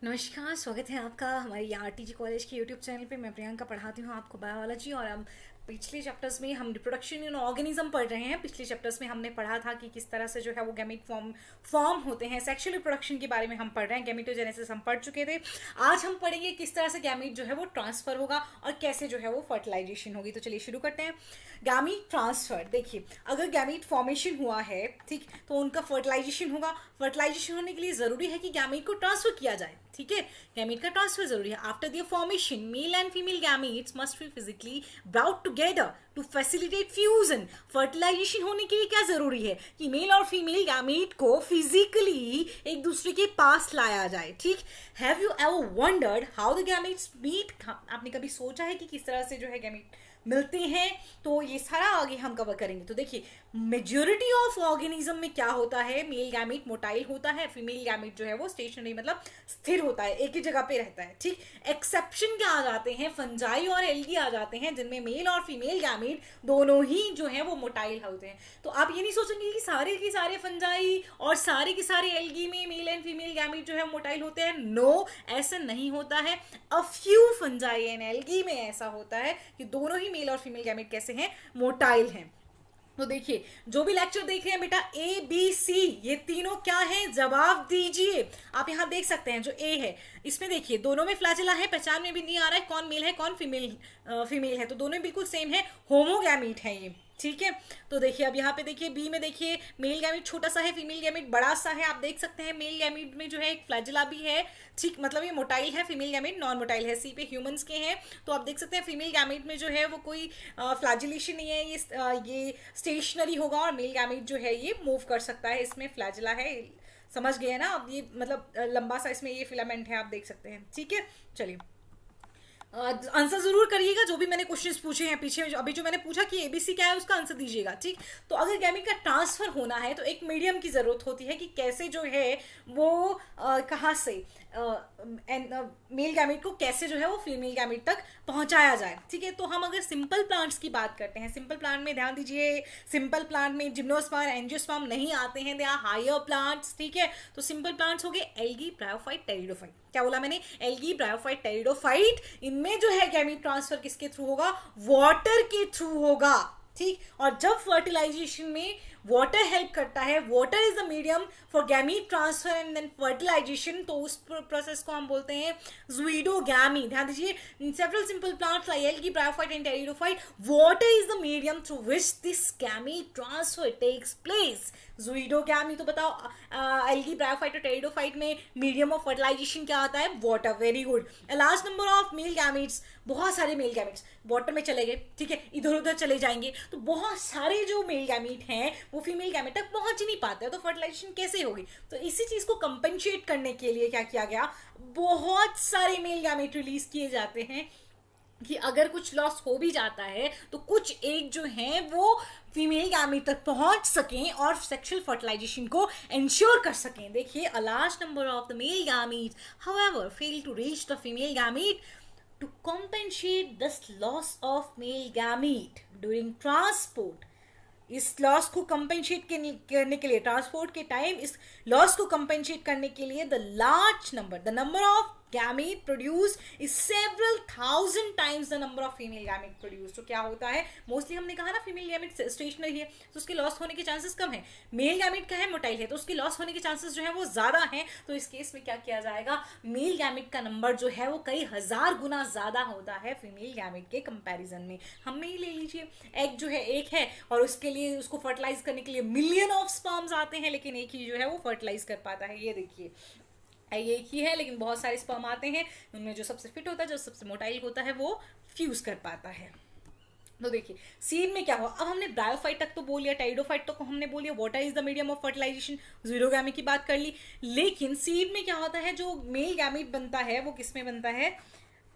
नमस्कार, स्वागत है आपका हमारी आरटीजी कॉलेज के यूट्यूब चैनल पे। मैं प्रियंका पढ़ाती हूँ आपको बायोलॉजी। और हम पिछले चैप्टर्स में हम रिप्रोडक्शन इन ऑर्गेनिज्म पढ़ रहे हैं। पिछले चैप्टर्स में हमने पढ़ा था कि किस तरह से जो है वो गैमेट फॉर्म होते हैं। सेक्सुअल रिप्रोडक्शन के बारे में हम पढ़ रहे हैं। गैमेटोजेनेसिस हम पढ़ चुके थे। आज हम पढ़ेंगे किस तरह से गैमेट जो है वो ट्रांसफर होगा और कैसे जो है वो फर्टिलाइजेशन होगी। तो चलिए शुरू करते हैं। गैमीट ट्रांसफर, देखिए अगर गैमीट फॉर्मेशन हुआ है, ठीक, तो उनका फर्टिलाइजेशन होगा। फर्टिलाइजेशन होने के लिए जरूरी है कि गैमीट को ट्रांसफर किया जाए, ठीक है। गैमीट का ट्रांसफर जरूरी है। After their formation male and female gametes must be physically brought together to facilitate fusion. Fertilisation होने के लिए क्या जरूरी है कि मेल और फीमेल गैमीट को फिजिकली एक दूसरे के पास लाया जाए, ठीक। Have you ever wondered how the gametes meet? आपने कभी सोचा है कि किस तरह से जो है गैमीट मिलते हैं? तो ये सारा आगे हम कवर करेंगे। तो देखिए मेजॉरिटी ऑफ ऑर्गेनिज्म में क्या होता है, मेल गैमीट मोटाइल होता है, फीमेल गैमीट जो है वो स्टेशनरी मतलब स्थिर होता है, एक ही जगह पे रहता है, ठीक। एक्सेप्शन क्या आ जाते हैं, फंजाई और एल्गी आ जाते हैं, जिनमें मेल और फीमेल गैमीट दोनों ही जो है वो मोटाइल होते हैं। तो आप ये नहीं सोचेंगे कि सारे के सारे फंजाई और सारे के सारे एल्गी में मेल एंड फीमेल गैमीट जो है मोटाइल होते हैं। नो, ऐसा नहीं होता है। A few fungi and algae में ऐसा होता है कि दोनों ही मेल और फीमेल गैमेट कैसे हैं, मोटाइल हैं। तो देखिए जो भी लेक्चर देख रहे हैं बेटा, ए बी सी ये तीनों क्या है, जवाब दीजिए। आप यहां देख सकते हैं जो ए है इसमें देखिए दोनों में फ्लैजिला है, पहचान में भी नहीं आ रहा है कौन मेल है कौन फीमेल है, तो दोनों बिल्कुल सेम है, होमोगैमीट है ये, ठीक है। तो देखिए अब यहाँ पे देखिए बी में देखिए मेल गैमीट छोटा सा है, फीमेल गैमीट बड़ा सा है। आप देख सकते हैं मेल गैमीट में जो है एक फ्लैजिला भी है, ठीक, मतलब ये मोटाइल है, फीमेल गैमीट नॉन मोटाइल है। सी पे ह्यूमंस के हैं तो आप देख सकते हैं फीमेल गैमीट में जो है वो कोई फ्लैजिलेशन नहीं है, ये स्टेशनरी होगा। और मेल गैमीट जो है ये मूव कर सकता है, इसमें फ्लैजिला है, समझ गए ना। अब ये मतलब लंबा सा इसमें ये फिलामेंट है, आप देख सकते हैं, ठीक है। चलिए आंसर जरूर करिएगा जो भी मैंने क्वेश्चंस पूछे हैं पीछे। अभी जो मैंने पूछा कि एबीसी क्या है उसका आंसर दीजिएगा, ठीक। तो अगर गैमीट का ट्रांसफर होना है तो एक मीडियम की जरूरत होती है कि कैसे जो है वो कहाँ से मेल गैमीट को कैसे जो है वो फीमेल गैमीट तक पहुंचाया जाए, ठीक है। तो हम अगर सिंपल प्लांट्स की बात करते हैं, सिंपल प्लांट में ध्यान दीजिए, सिंपल प्लांट में जिम्नोस्पर्म एंजियोस्पर्म नहीं आते हैं, दे आर हायर प्लांट्स, ठीक है। तो सिंपल प्लांट्स हो गए एल्गी, ब्रायोफाइट, टेरिडोफाइट। क्या बोला मैंने? Algae, bryophyte, pteridophyte. इनमें जो है गैमीट ट्रांसफर किसके थ्रू होगा? वाटर के थ्रू होगा, ठीक। और जब फर्टिलाइजेशन में वाटर हेल्प करता है, water is the medium for gamete transfer and then fertilisation, तो उस प्रोसेस को हम बोलते हैं ज़ूइडोगैमी। ध्यान दीजिए several simple plants like algae, bryophyte and pteridophyte, water is the medium through which this gamete transfer takes place. Zooidogamy, तो बताओ एल्गी, ब्रायोफाइट और टेरिडोफाइट में मीडियम ऑफ फर्टिलाइजेशन क्या आता है? Water. Very good. Large number of male gametes, बहुत सारे male gametes water में चले गए, ठीक है, इधर उधर चले जाएंगे, तो बहुत सारे जो मेल गैमीट हैं वो फीमेल गैमेट तक पहुंच ही नहीं पाते हैं, तो फर्टिलाइजेशन कैसे होगी? तो इसी चीज को कंपेंसेट करने के लिए क्या किया गया, बहुत सारे मेल गैमेट रिलीज किए जाते हैं कि अगर कुछ लॉस हो भी जाता है तो कुछ एक जो है वो फीमेल गैमेट तक पहुंच सकें और सेक्सुअल फर्टिलाइजेशन को इंश्योर कर सकें। देखिए a large number of the male gamete however fail to reach the female gamete to compensate this loss of male gamete during transport। इस लॉस को कंपेंसेट करने के लिए, ट्रांसपोर्ट के टाइम इस लॉस को कंपेंसेट करने के लिए, the number of gamete produced is several thousand times the number of female gamete produced. तो क्या होता है, मोस्टली हमने कहा ना फीमेल गैमेट स्टेशनरी है तो उसके लॉस होने के चांसेस कम है। मेल गैमेट का है मोटाइल है तो उसके लॉस होने के चांसेस जो है वो ज्यादा है। तो इस केस में क्या किया जाएगा, मेल गैमेट का नंबर जो है वो कई हजार गुना ज्यादा होता है फीमेल गैमेट के कंपैरिजन में। हमें ही ले लीजिए, एग जो है एक है और उसके लिए उसको फर्टिलाइज करने के लिए मिलियन ऑफ स्पर्म्स आते हैं, लेकिन एक ही जो है वो फर्टिलाइज कर पाता है। ये देखिए एक ही है लेकिन बहुत सारे स्पर्म आते हैं, उनमें जो सबसे फिट होता है, जो सबसे मोटाइल होता है वो फ्यूज कर पाता है। तो देखिए सीड में क्या हुआ, अब हमने ब्रायोफाइट तक तो बोल लिया, टाइडोफाइट तक तो हमने बोल लिया, water is the medium of fertilisation, ज़ीरोगैमी की बात कर ली। लेकिन सीड में क्या होता है, जो मेल गैमीट बनता है वो किस में बनता है?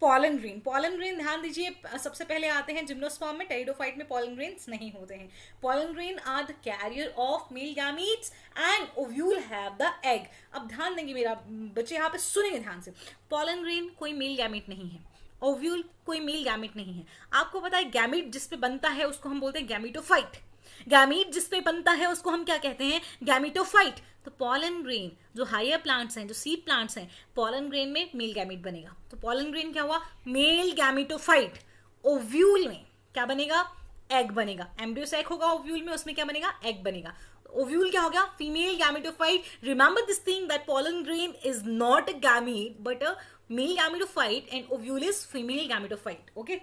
Pollen grain. पॉलन ग्रेन ध्यान दीजिए सबसे पहले आते हैं जिम्नोस्पर्म में, टेरिडोफाइट में पॉलन ग्रेन्स नहीं होते हैं। Pollen grain are the carrier of male gametes and ovule have the egg. अब ध्यान देंगे मेरा बच्चे, यहाँ पे सुनेंगे ध्यान से। पॉलन ग्रेन कोई मेल गैमीट नहीं है, ओव्यूल कोई मेल गैमीट नहीं है। आपको पता है गैमीट जिस पे बनता है उसको हम बोलते हैं गैमीटोफाइट। गैमीट जिस पे बनता है उसको हम क्या कहते हैं? गैमीटोफाइट। तो पॉलन ग्रेन जो हायर प्लांट्स हैं, जो सीड प्लांट्स हैं, पॉलन ग्रेन में मेल गैमीट बनेगा। तो पॉलन ग्रेन क्या हुआ, मेल गैमीटोफाइट। ओव्यूल में क्या बनेगा, एग बनेगा। एम्ब्रियो सैक होगा ओव्यूल में, उसमें क्या बनेगा, एग बनेगा। ओव्यूल क्या हो गया, female gametophyte. Remember this thing that pollen grain is not a gamete but a male gametophyte and ovule is female gametophyte. Okay,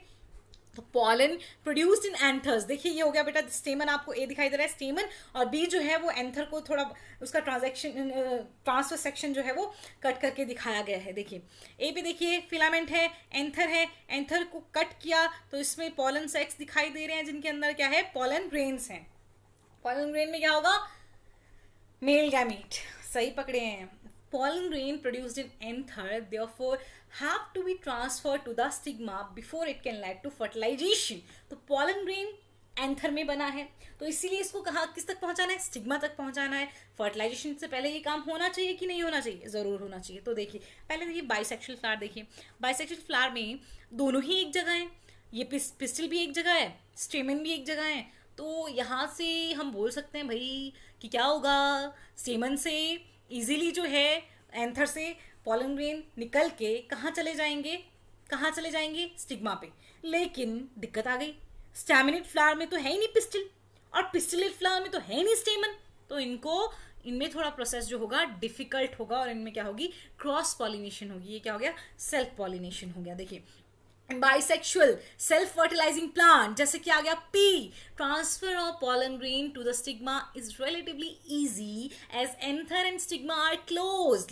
तो पॉलन प्रोड्यूस्ड इन एंथर्स। देखिए ये हो गया बेटा स्टेमन, आपको ए दिखाई दे रहा है स्टेमन, और बी जो है वो एंथर को थोड़ा उसका ट्रांसफर सेक्शन जो है वो कट करके दिखाया गया है। देखिए ए पे देखिए फिलामेंट है, एंथर को कट किया तो इसमें पॉलन सेक्स दिखाई दे रहे हैं जिनके अंदर क्या है, पॉलन ग्रेन्स हैं। पॉलन ग्रेन में क्या होगा, मेल गैमीट। सही पकड़े हैं। Pollen grain produced in anther therefore have to be transferred to the stigma before it can lead to fertilization. तो pollen grain एंथर में बना है, तो इसीलिए इसको कहा किस तक पहुंचाना है, स्टिग्मा तक पहुंचाना है। फर्टिलाइजेशन से पहले ये काम होना चाहिए कि नहीं होना चाहिए, जरूर होना चाहिए। तो देखिए पहले देखिए बाइसेक्सुअल फ्लावर, देखिए बाइसेक्सुअल फ्लावर में दोनों ही एक जगह है, ये पिस्टिल भी एक जगह है, स्टेमन भी एक जगह है। तो यहाँ से हम बोल सकते हैं भाई कि क्या होगा, स्टेमन से इजीली जो है एंथर से पॉलन ग्रेन निकल के कहाँ चले जाएंगे, स्टिग्मा पे। लेकिन दिक्कत आ गई, स्टैमिनेट फ्लावर में तो है ही नहीं पिस्टिल, और पिस्टिलेट फ्लावर में तो है ही नहीं स्टेमन, तो इनमें थोड़ा प्रोसेस जो होगा डिफिकल्ट होगा, और इनमें क्या होगी, क्रॉस पॉलिनेशन होगी। ये क्या हो गया, सेल्फ पॉलिनेशन हो गया। देखिए बाइसेक्सुअल सेल्फ फर्टिलाइजिंग प्लांट, जैसे कि आ गया P, transfer of pollen grain to the stigma is relatively easy as anther and stigma are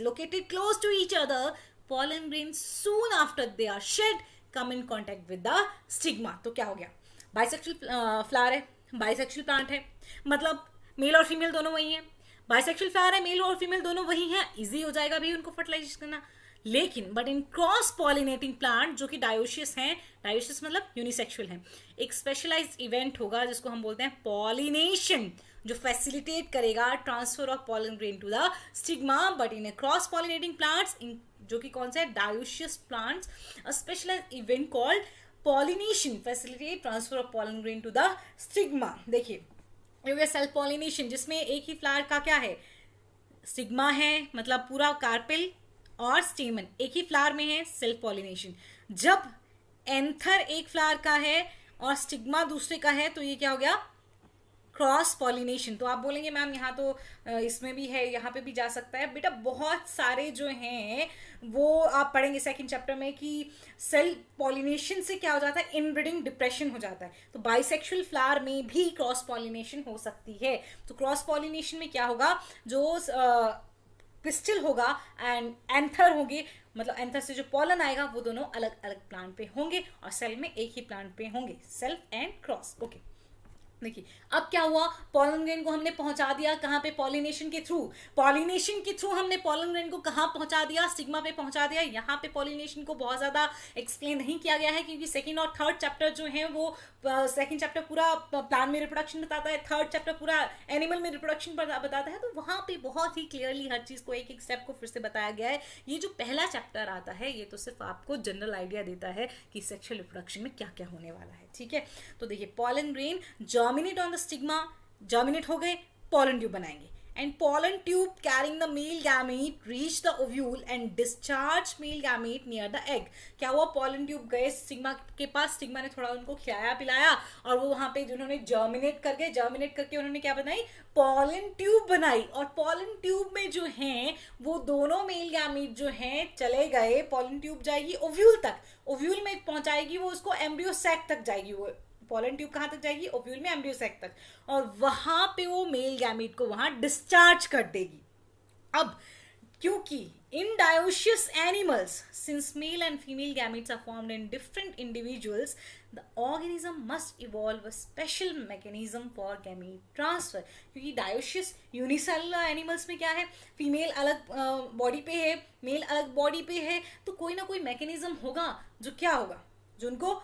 located close to each other. Pollen grain soon after they are shed come in contact with the stigma. तो क्या हो गया, bisexual flower है, bisexual plant है, मतलब mail और female दोनों वही हैं। बाइसेक्सुअल फ्लावर है, मेल और फीमेल दोनों वही हैं, इजी हो जाएगा भी उनको फर्टिलाइज करना। लेकिन but in cross pollinating plant जो कि डायोशियस हैं, डायोशियस मतलब यूनिसेक्सुअल हैं, एक स्पेशलाइज्ड इवेंट होगा जिसको हम बोलते हैं पॉलिनेशन, जो फैसिलिटेट करेगा transfer of pollen grain to the stigma. But in a cross pollinating plants, जो कि कौन सा है, dioecious plants, a specialised event called pollination facilitate transfer of pollen grain to the stigma. देखिए ये हो गया सेल्फ पॉलिनेशन, जिसमें एक ही फ्लावर का क्या है, स्टिग्मा है, मतलब पूरा कार्पेल और स्टेमन एक ही फ्लावर में है, सेल्फ पॉलिनेशन। जब एंथर एक फ्लावर का है और स्टिग्मा दूसरे का है, तो ये क्या हो गया, क्रॉस पॉलिनेशन। तो आप बोलेंगे मैम यहाँ तो इसमें भी है, यहाँ पे भी जा सकता है। बेटा बहुत सारे जो हैं वो आप पढ़ेंगे सेकंड चैप्टर में कि सेल्फ पॉलिनेशन से क्या हो जाता है, इनब्रीडिंग डिप्रेशन हो जाता है। तो बाइसेक्सुअल फ्लावर में भी क्रॉस पॉलिनेशन हो सकती है। तो क्रॉस पॉलिनेशन में क्या होगा, जो पिस्टिल होगा एंड एंथर होंगे, मतलब एंथर से जो पॉलन आएगा वो दोनों अलग अलग प्लांट पे होंगे और सेल में एक ही प्लांट पे होंगे, सेल्फ एंड क्रॉस। ओके देखिए अब क्या हुआ, पॉलन ग्रेन को हमने पहुंचा दिया कहाँ पे, पॉलिनेशन के थ्रू। पॉलिनेशन के थ्रू हमने पॉलन ग्रेन को कहाँ पहुंचा दिया, स्टिग्मा पे पहुंचा दिया। यहाँ पे पॉलिनेशन को बहुत ज्यादा एक्सप्लेन नहीं किया गया है क्योंकि सेकंड और थर्ड चैप्टर जो है वो, सेकंड चैप्टर पूरा प्लांट में रिप्रोडक्शन बताता है, थर्ड चैप्टर पूरा एनिमल में रिप्रोडक्शन बताता है। तो वहाँ पे बहुत ही क्लियरली हर चीज को एक एक स्टेप को फिर से बताया गया है। ये जो पहला चैप्टर आता है ये तो सिर्फ आपको जनरल आइडिया देता है कि सेक्सुअल रिप्रोडक्शन में क्या क्या होने वाला है, ठीक है। तो देखिए pollen grain germinate on the stigma, germinate हो गए, पॉलन ट्यूब बनाएंगे, and pollen tube carrying the male gamete reach the ovule and discharge male gamete near the egg. क्या हुआ, पॉलन ट्यूब गए स्टिग्मा के पास, स्टिग्मा ने थोड़ा उनको खिलाया पिलाया और वो वहां पे जिन्होंने जर्मिनेट कर गए, जर्मिनेट करके उन्होंने क्या बनाई, पॉलन ट्यूब बनाई। और पॉलन ट्यूब में जो हैं वो दोनों मेल गैमीट जो हैं चले गए, पॉलन ट्यूब जाएगी ओव्यूल तक, ओव्यूल में पहुंचाएगी वो उसको, एम्ब्रियो सैक तक जाएगी वो पॉलन ट्यूब, कहाँ तक जाएगी, ओव्यूल में एम्ब्रियो सैक तक, और वहां पे वो मेल गैमीट को वहां डिस्चार्ज कर देगी। अब क्योंकि in dioecious animals since male and female gametes are formed in different individuals, the organism must evolve a special mechanism for gamete transfer. क्योंकि डायोशियस यूनिसेलुलर एनिमल्स में क्या है, फीमेल अलग बॉडी पे है, मेल अलग बॉडी पे है, तो कोई ना कोई मैकेनिज्म होगा जो क्या होगा, जो उनको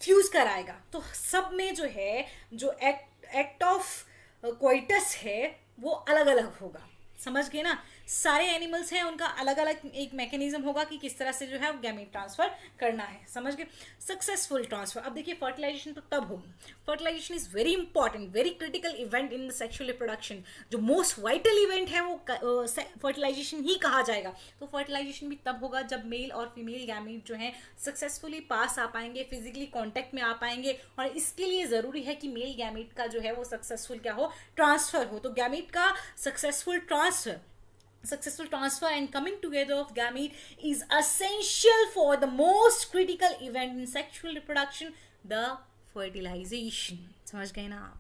फ्यूज कराएगा। तो सब में जो है, जो एक्ट ऑफ कोइटस है वो अलग अलग होगा, समझ गए ना। सारे एनिमल्स हैं उनका अलग अलग एक मैकेनिज्म होगा कि किस तरह से जो है गैमेट ट्रांसफर करना है, समझ गए। सक्सेसफुल ट्रांसफर, अब देखिए फर्टिलाइजेशन तो तब होगी, fertilisation is very important, very critical event in the sexual reproduction, जो मोस्ट वाइटल इवेंट है वो फर्टिलाइजेशन ही कहा जाएगा। तो फर्टिलाइजेशन भी तब होगा जब मेल और फीमेल गैमेट जो है सक्सेसफुली पास आ पाएंगे, फिजिकली कॉन्टेक्ट में आ पाएंगे, और इसके लिए जरूरी है कि मेल गैमेट का जो है वो सक्सेसफुल क्या हो, ट्रांसफर हो। तो गैमेट का सक्सेसफul transfer and coming together of gamete is essential for the most critical event in sexual reproduction, the fertilization। समझ गए ना आप।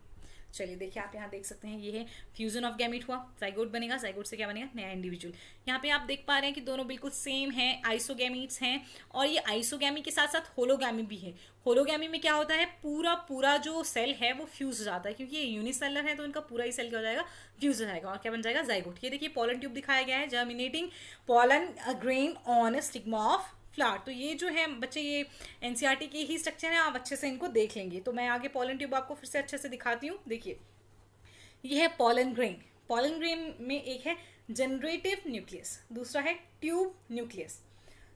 चलिए देखिए, आप यहाँ देख सकते हैं ये है फ्यूजन ऑफ गैमेट हुआ, जाइगोट बनेगा, जाइगोट से क्या बनेगा, नया इंडिविजुअल। यहाँ पे आप देख पा रहे हैं कि दोनों बिल्कुल सेम हैं, आइसोगैमीट्स हैं, और ये आइसोगैमी के साथ साथ होलोगैमी भी है। होलोगैमी में क्या होता है, पूरा जो सेल है वो फ्यूज हो जाता है, क्योंकि ये यूनिसेलर है तो इनका पूरा ही सेल क्या हो जाएगा, फ्यूज हो जाएगा, और क्या बन जाएगा, जाइगोट। ये देखिए पॉलन ट्यूब दिखाया गया है, germinating pollen grain on stigma of flower. तो ये जो है बच्चे, ये एनसीईआरटी के ही स्ट्रक्चर है, आप अच्छे से इनको देख लेंगे। तो मैं आगे पॉलन ट्यूब आपको फिर से अच्छे से दिखाती हूँ। देखिए ये है पॉलन ग्रेन, पॉलन ग्रेन में एक है जनरेटिव न्यूक्लियस, दूसरा है ट्यूब न्यूक्लियस।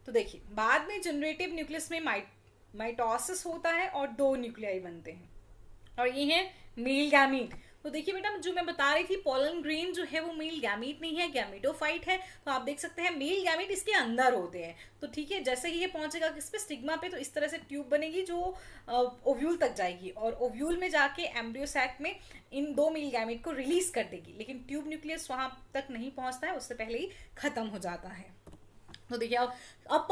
तो देखिए बाद में जनरेटिव न्यूक्लियस में माइटोसिस होता है और 2 न्यूक्लियाई बनते हैं, और ये है मेल गैमीट। तो देखिए बेटा, जो मैं बता रही थी पॉलन ग्रेन जो है वो मेल गैमीट नहीं है, गैमेटोफाइट है। तो आप देख सकते हैं मेल गैमीट इसके अंदर होते हैं। तो ठीक है, जैसे ही ये पहुंचेगा किस पे, स्टिग्मा पे, तो इस तरह से ट्यूब बनेगी जो ओव्यूल तक जाएगी, और ओव्यूल में जाके एम्ब्रियो सैक में इन 2 मेल गैमीट को रिलीज कर देगी। लेकिन ट्यूब न्यूक्लियस वहां तक नहीं पहुंचता है, उससे पहले ही खत्म हो जाता है। तो देखिए अब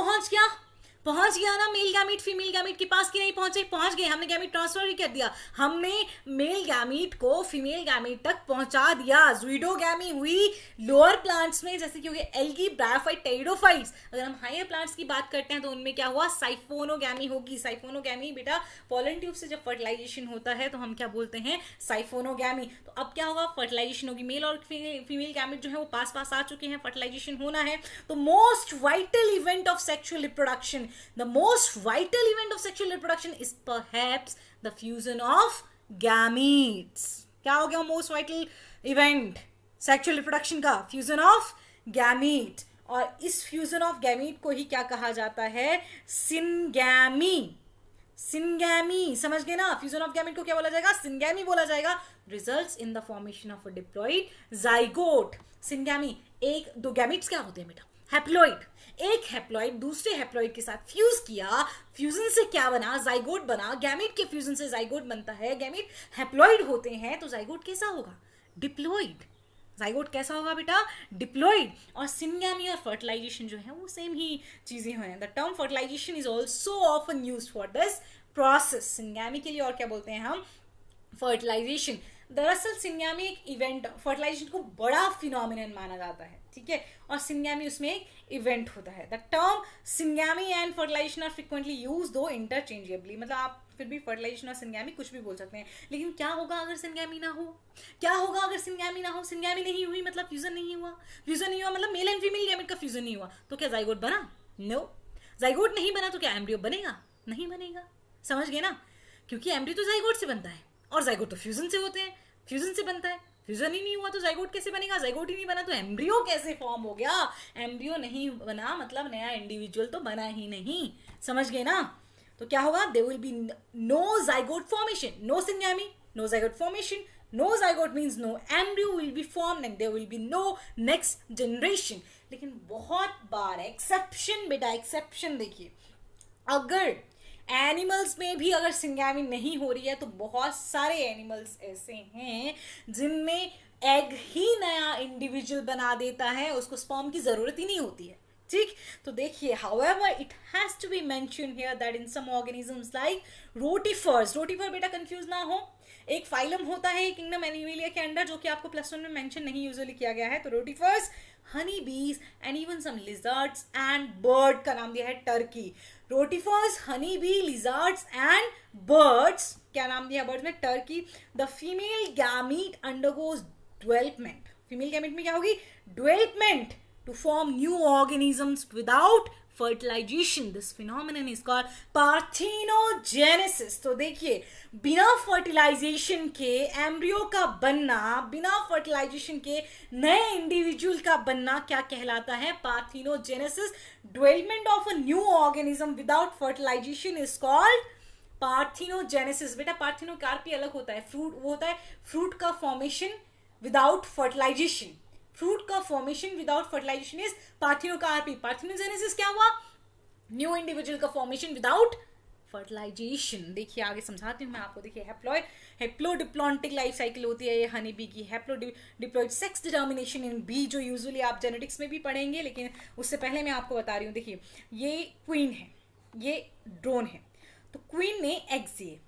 पहुंच गया ना मेल गैमीट फीमेल गैमीट के पास, कि नहीं पहुंचे, पहुंच गए, हमने गैमीट ट्रांसफर ही कर दिया, हमने मेल गैमीट को फीमेल गैमीट तक पहुंचा दिया। ज़ुइडोगैमी हुई लोअर प्लांट्स में, जैसे कि हो गया एल्गी, ब्रायोफाइट, टेरिडोफाइट्स। अगर हम हायर प्लांट्स की बात करते हैं तो उनमें क्या हुआ, साइफोनोगैमी होगी। साइफोनोगैमी बेटा पॉलन ट्यूब से जब फर्टिलाइजेशन होता है तो हम क्या बोलते हैं, साइफोनोगैमी। तो अब क्या होगा, फर्टिलाइजेशन होगी, मेल और फीमेल गैमीट जो है वो पास आ चुके हैं, फर्टिलाइजेशन होना है। तो most vital event of sexual reproduction, the most vital event of sexual reproduction is perhaps the fusion of gametes। क्या हो गया most vital event sexual reproduction का, fusion of gamete। और इस fusion of gamete को ही क्या कहा जाता है, सिनगैमी। सिनगैमी समझ गए ना, फ्यूजन ऑफ गैमेट को क्या बोला जाएगा, सिनगैमी बोला जाएगा। Results in the formation of a diploid zygote. Syngamy, एक दो गैमेट्स क्या होते हैं बेटा, हैप्लॉइड, एक हैप्लॉइड दूसरे हैप्लॉइड के साथ फ्यूज किया, फ्यूजन से क्या बना, जाइगोट बना। गैमेट के फ्यूजन से जाइगोट बनता है, गैमेट हैप्लॉइड होते हैं, तो जाइगोट कैसा होगा, डिप्लॉइड। जाइगोट कैसा होगा बेटा, डिप्लॉइड। और सिनगैमी और फर्टिलाइजेशन जो है वो सेम ही चीजें हैं। The term fertilisation is also often used for this process. Syngamy के लिए और क्या बोलते हैं हम, फर्टिलाइजेशन। दरअसल सिनगैमी एक इवेंट, फर्टिलाइजेशन को बड़ा फिनोमिनन माना जाता है, ठीक है, और सिनगैमी उसमें एक इवेंट होता है। The term syngamy and fertilisation are frequently used interchangeably, मतलब आप फिर भी फर्टिलाइजेशन और सिनगैमी कुछ भी बोल सकते हैं। लेकिन क्या होगा अगर सिनगैमी ना हो, क्या होगा अगर सिनगैमी ना हो, सिनगैमी नहीं हुई मतलब फ्यूजन नहीं हुआ, फ्यूजन नहीं हुआ मतलब मेल एंड फीमेल गैमेट का फ्यूजन नहीं हुआ, तो क्या जाइगोट बना, नो। जाइगोट नहीं बना तो क्या एम्ब्रियो बनेगा, नहीं बनेगा। समझ गए ना, क्योंकि एम्ब्रियो तो जाइगोट से बनता है और जाइगोट तो फ्यूजन से होते हैं, फ्यूजन से बनता है। फ्यूजन ही नहीं हुआ तो जाइगोट कैसे बनेगा, जाइगोट ही नहीं बना तो एम्ब्रियो कैसे फॉर्म हो गया, एम्ब्रियो नहीं बना मतलब नया इंडिविजुअल तो बना ही नहीं। समझ गए ना, तो क्या होगा, there will be no zygote formation, no syngamy, no zygote formation. No zygote means no embryo will be formed and there will be no next generation। लेकिन बहुत बार एक्सेप्शन बेटा, एक्सेप्शन देखिए, अगर एनिमल्स में भी अगर सिनगैमी नहीं हो रही है तो बहुत सारे एनिमल्स ऐसे हैं जिनमें एग ही नया इंडिविजुअल बना देता है, उसको स्पर्म की जरूरत ही नहीं होती है, ठीक। तो देखिए, however it has to be mentioned here that in some organisms like rotifers, रोटीफर बेटा कंफ्यूज ना हो, एक फाइलम होता है किंगडम एनिमेलिया के अंडर जो कि आपको +1 में मेंशन नहीं यूजुअली किया गया है। तो rotifers, honey bees and even some lizards and bird का नाम दिया है turkey. Rotifers, honey bee, lizards and birds, क्या नाम दिया बर्ड्स में, turkey. The female gamete undergoes development, female gamete में क्या होगी, development to form new organisms without fertilization. This phenomenon is called parthenogenesis. तो देखिए, बिना फर्टिलाइजेशन के एम्ब्रियो का बनना, बिना फर्टिलाइजेशन के नए इंडिविजुअल का बनना क्या कहलाता है? Parthenogenesis. Development of a new organism without fertilisation is called parthenogenesis. बेटा पार्थेनो कार्पी अलग होता है, फ्रूट वो होता है फ्रूट का फॉर्मेशन विदाउट फर्टिलाइजेशन. फ्रूट का formation without fertilisation is parthenocarpy. Parthenogenesis क्या हुआ? न्यू इंडिविजुअल का फॉर्मेशन विदाउट फर्टिलाइजेशन. देखिए आगे समझाती हूँ मैं आपको. देखिए हेप्लॉइड हेप्लोडिप्लॉन्टिक लाइफ साइकिल होती है ये हनी बी की. हेप्लोडिप्लॉइड सेक्स डिटर्मिनेशन इन बी, जो यूजुअली आप जेनेटिक्स में भी पढ़ेंगे, लेकिन उससे पहले मैं आपको बता रही हूँ. देखिए ये क्वीन है, ये ड्रोन है. तो क्वीन ने एग्स दिए.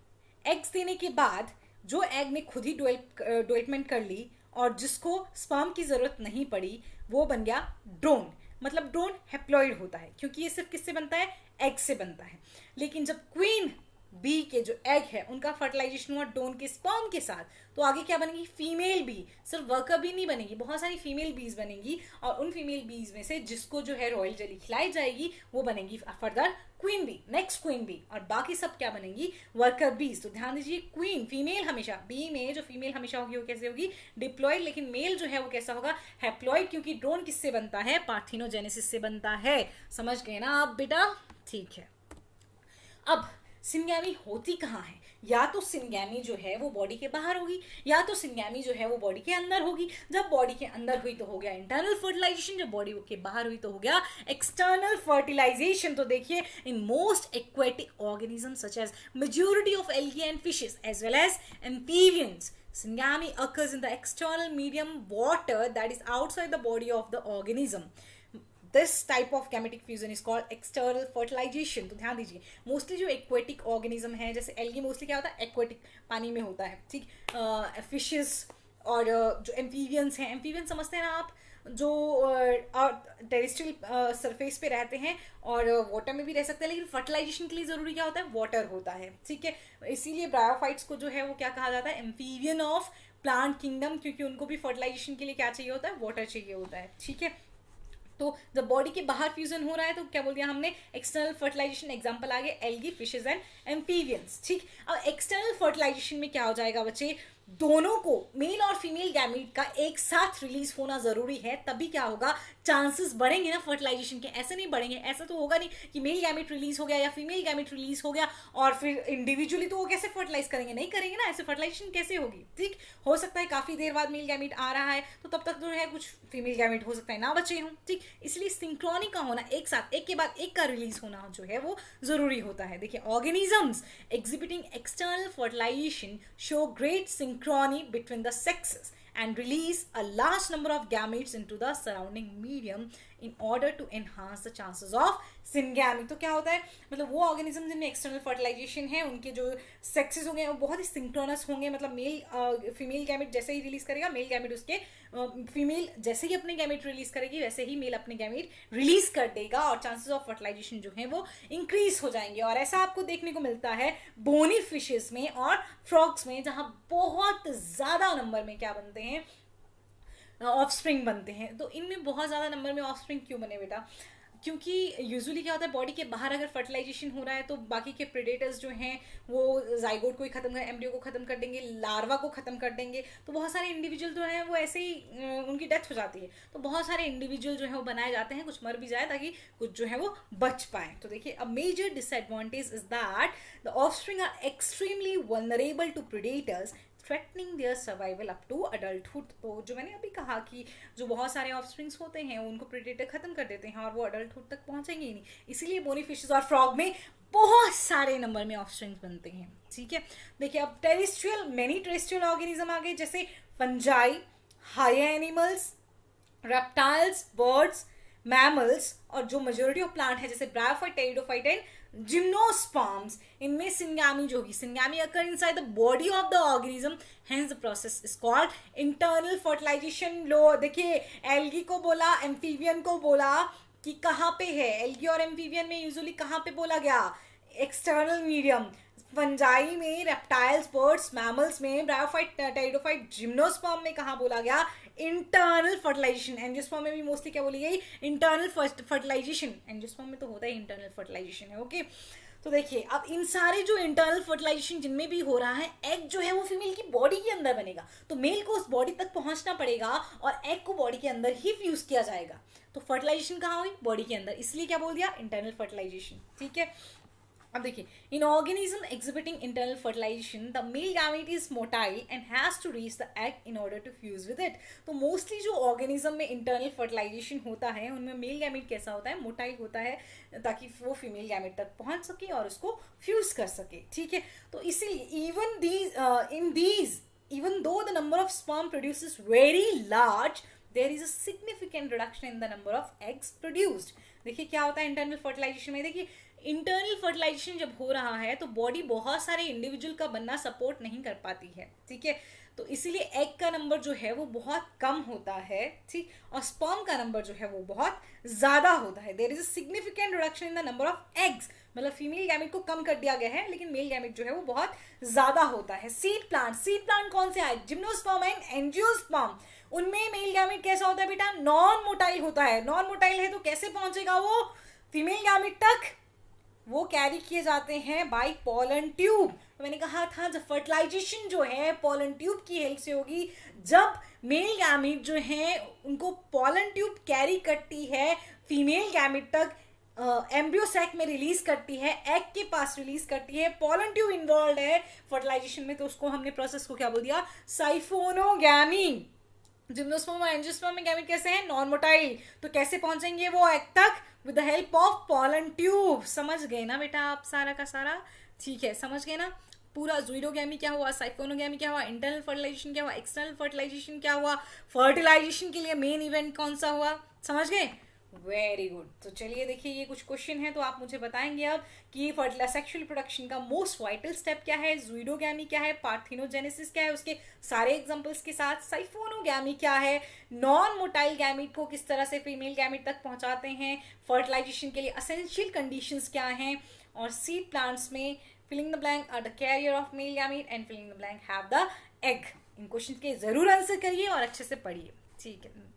एग्स देने के बाद जो एग ने खुद ही डेवलपमेंट कर ली और जिसको स्पर्म की जरूरत नहीं पड़ी, वो बन गया ड्रोन. मतलब ड्रोन हेप्लॉइड होता है क्योंकि ये सिर्फ किससे बनता है? एग से बनता है. लेकिन जब क्वीन बी के जो एग है उनका फर्टिलाइजेशन हुआ ड्रोन के स्पर्म के साथ, तो आगे क्या बनेगी? Female bee. सिर्फ वर्कर बी नहीं बनेगी, बहुत सारी फीमेल बीज बनेंगी और उन फीमेल बीज में से जिसको जो है रॉयल जेली खिलाई जाएगी वो बनेगी further queen bee, next queen bee, और बाकी सब क्या बनेंगी? वर्कर बीज. तो ध्यान दीजिए, क्वीन फीमेल हमेशा, बी में जो फीमेल हमेशा होगी वो कैसे होगी? डिप्लॉइड. लेकिन मेल जो है वो कैसा होगा? हेप्लॉइड. क्योंकि ड्रोन किससे बनता है? पार्थेनोजेनेसिस से बनता है. समझ गए ना आप बेटा? ठीक है. अब सिंगैमी होती कहाँ है? या तो सिंगैमी जो है वो बॉडी के बाहर होगी, या तो सिंगैमी जो है वो बॉडी के अंदर होगी. जब बॉडी के अंदर हुई तो हो गया इंटरनल फर्टिलाइजेशन, जब बॉडी के बाहर हुई तो हो गया एक्सटर्नल फर्टिलाइजेशन. तो देखिए, in most aquatic organism such as majority of algae and fishes as well as amphibians, syngamy occurs in the external medium water that is outside the body of the organism. This type of gametic fusion is called external fertilization. तो ध्यान दीजिए, mostly जो aquatic organism है, जैसे algae mostly क्या होता है? Aquatic, पानी में होता है. ठीक. फिशेस और जो एम्फीबियंस हैं, एम्फीबियंस समझते हैं ना आप, जो टेरेस्ट्रियल सरफेस पे रहते हैं और वाटर में भी रह सकते हैं, लेकिन फर्टिलाइजेशन के लिए जरूरी क्या होता है? वाटर होता है. ठीक है. इसीलिए ब्रायोफाइट्स को जो है वो क्या कहा जाता है? एम्फीबियन ऑफ प्लांट किंगडम, क्योंकि उनको भी फर्टिलाइजेशन के लिए क्या चाहिए होता है? वाटर चाहिए होता है. ठीक है. तो जब बॉडी के बाहर फ्यूजन हो रहा है तो क्या बोल दिया हमने? External fertilisation. एग्जांपल आ गए एल्गी, फिशेज एंड एम्फीबियंस. ठीक. अब एक्सटर्नल फर्टिलाइजेशन में क्या हो जाएगा बच्चे? दोनों को, मेल और फीमेल गैमीट का एक साथ रिलीज होना जरूरी है, तभी क्या होगा? चांसेस बढ़ेंगे ना फर्टिलाइजेशन के. ऐसे नहीं बढ़ेंगे, ऐसा तो होगा नहीं कि मेल गैमीट रिलीज हो गया या फीमेल गैमीट रिलीज हो गया और फिर इंडिविजुअली तो वो कैसे फर्टिलाइज करेंगे? नहीं करेंगे ना. ऐसे फर्टिलाइजेशन कैसे होगी? ठीक. हो सकता है काफी देर बाद मेल गैमीट आ रहा है तो तब तक जो है कुछ फीमेल गैमीट हो सकता है ना बचे हों. ठीक. इसलिए सिंक्रोनी का होना, एक साथ एक के बाद एक का रिलीज होना जो है वो जरूरी होता है. देखिए, organisms exhibiting external fertilisation show great synchrony between the sexes and release a large number of gametes into the surrounding medium in order to enhance the chances of syngamy. तो क्या होता है? मतलब वो ऑर्गेनिज्म जिनमें एक्सटर्नल फर्टिलाइजेशन है उनके जो सेक्सेस होंगे वो बहुत ही सिंक्रोनस होंगे. मतलब मेल फीमेल गैमेट जैसे ही रिलीज करेगा, मेल गैमेट उसके फीमेल जैसे ही अपने गैमेट रिलीज करेगी वैसे ही मेल अपने गैमेट रिलीज कर देगा और चांसेस ऑफ फर्टिलाइजेशन जो है वो इंक्रीज हो जाएंगे. और ऐसा आपको देखने को मिलता है बोनी फिशेस में और फ्रॉग्स में, जहां बहुत ज्यादा नंबर में क्या बनते हैं? ऑफस्प्रिंग बनते हैं. तो इनमें बहुत ज़्यादा नंबर में ऑफस्प्रिंग क्यों बने बेटा? क्योंकि यूजुअली क्या होता है, बॉडी के बाहर अगर फर्टिलाइजेशन हो रहा है तो बाकी के प्रेडेटर्स जो हैं वो जाइगोट को ही खत्म कर, एम्ब्रियो को खत्म कर देंगे, लार्वा को खत्म कर देंगे. तो बहुत सारे इंडिविजुअल जो हैं वो ऐसे ही उनकी डेथ हो जाती है. तो बहुत सारे इंडिविजुअल जो है वो बनाए जाते हैं, कुछ मर भी जाए ताकि कुछ जो है वो बच पाए. तो देखिए, a major disadvantage is that the offspring are extremely vulnerable to predators threatening their survival up to adulthood. तो जो मैंने अभी कहा कि जो बहुत सारे ऑफस्प्रिंग्स होते हैं उनको प्रेडेटर खत्म कर देते हैं और वो अडल्टहुड तक पहुंचेंगे ही नहीं. इसीलिए बोनी फिशेस और फ्रॉग में बहुत सारे नंबर में ऑफस्प्रिंग्स बनते हैं. ठीक है. देखिए, अब टेरेस्ट्रियल, मेनी टेरेस्ट्रियल ऑर्गेनिज्म आ गए, जैसे fungi, higher animals, reptiles, birds, mammals, और जो मेजोरिटी ऑफ प्लांट है जैसे ब्रायोफाइट, टेरिडोफाइट एंड जिम्नोस्पर्म्स. इनमें सिंगैमी जो होगी, syngamy occur inside the body of the organism, hence the process is called internal fertilisation. लो देखिए, एल्गी को बोला, एम्फीबियन को बोला कि कहाँ पे है? एल्गी और एम्फीबियन में यूजुअली कहाँ पे बोला गया? External medium. फंजाई में, रेप्टाइल्स, बर्ड्स, मैमल्स में, ब्रायोफाइट, टेरिडोफाइट, जिम्नोस्पर्म में कहाँ बोला गया? Internal fertilisation. एंजियोस्पर्म में भी मोस्टली क्या बोली गई, इंटरनल फर्टिलाइजेशन। एंजियोस्पर्म में तो होता है इंटरनल फर्टिलाइजेशन है, ओके। तो देखिए अब इन सारे जो इंटरनल फर्टिलाइजेशन जिनमें भी हो रहा है, एग जो है वो फीमेल की बॉडी के अंदर बनेगा, तो मेल को उस बॉडी तक पहुंचना पड़ेगा और एग को बॉडी के अंदर ही फ्यूज किया जाएगा। तो फर्टिलाइजेशन कहाँ हुई, बॉडी के अंदर, इसलिए क्या बोल दिया, इंटरनल फर्टिलाइजेशन, ठीक है। अब देखिए, in organism exhibiting internal fertilisation the male gamete is motile and has to reach the egg in order to fuse with it. तो मोस्टली जो ऑर्गेनिज्म में इंटरनल फर्टिलाइजेशन होता है उनमें मेल गैमेट कैसा होता है, मोटाइल होता है, ताकि वो फीमेल गैमेट तक पहुंच सके और उसको फ्यूज कर सके, ठीक है। तो इसीलिए even though the number of sperm produces very large, there is a significant reduction in the number of eggs produced। देखिए क्या होता है इंटरनल फर्टिलाइजेशन में, देखिए इंटरनल फर्टिलाइजेशन जब हो रहा है तो बॉडी बहुत सारे इंडिविजुअल का बनना सपोर्ट नहीं कर पाती है, ठीक है। तो इसीलिए एग का नंबर जो है वो बहुत कम होता है, ठीक, और स्पर्म का नंबर जो है वो बहुत ज्यादा होता है। There is a significant reduction in the number of eggs, मतलब फीमेल गैमेट को कम कर दिया गया है लेकिन मेल गैमेट जो है वो बहुत ज्यादा होता है। सीड प्लांट कौन से आए, जिम्नोस्पर्म एंड एंजियोस्पर्म, उनमें मेल गैमेट कैसा होता है बेटा, नॉन मोटाइल होता है। नॉन मोटाइल है तो कैसे पहुंचेगा वो फीमेल गैमेट तक, वो कैरी किए जाते हैं बाय पोलन ट्यूब। तो मैंने कहा था जब फर्टिलाइजेशन जो है पोलन ट्यूब की हेल्प से होगी, जब मेल गैमेट जो है उनको पोलन ट्यूब कैरी करती है फीमेल गैमेट तक, एम्ब्रियो सैक में रिलीज करती है, एग के पास रिलीज करती है, पोलन ट्यूब इन्वॉल्व है फर्टिलाइजेशन में, तो उसको हमने प्रोसेस को क्या बोल दिया, साइफोनोगैमी। जिम्नोस्पर्म और एंजियोस्पर्म में गैमेट कैसे हैं, नॉन मोटाइल, तो कैसे पहुंचेंगे वो एग तक, with the help of pollen tube. समझ गए ना बेटा आप सारा का सारा, ठीक है, समझ गए ना पूरा। ज़ूइडोगैमी क्या हुआ, साइफोनोगैमी क्या हुआ, इंटरनल फर्टिलाइजेशन क्या हुआ, एक्सटर्नल फर्टिलाइजेशन क्या हुआ, फर्टिलाइजेशन के लिए मेन इवेंट कौन सा हुआ, समझ गए, वेरी गुड। तो चलिए देखिए ये कुछ क्वेश्चन है तो आप मुझे बताएंगे अब कि सेक्सुअल प्रोडक्शन का मोस्ट वाइटल स्टेप क्या है, ज़ूइडोगैमी क्या है, पार्थिनोजेनेसिस क्या है उसके सारे एग्जांपल्स के साथ, साइफोनोगैमी क्या है, नॉन मोटाइल गैमीट को किस तरह से फीमेल गैमीट तक पहुंचाते हैं, फर्टिलाइजेशन के लिए असेंशियल कंडीशंस क्या हैं, और सीड प्लांट्स में filling the blank are the carrier of male gamete and filling the blank have the egg. इन क्वेश्चन के जरूर आंसर करिए और अच्छे से पढ़िए, ठीक है।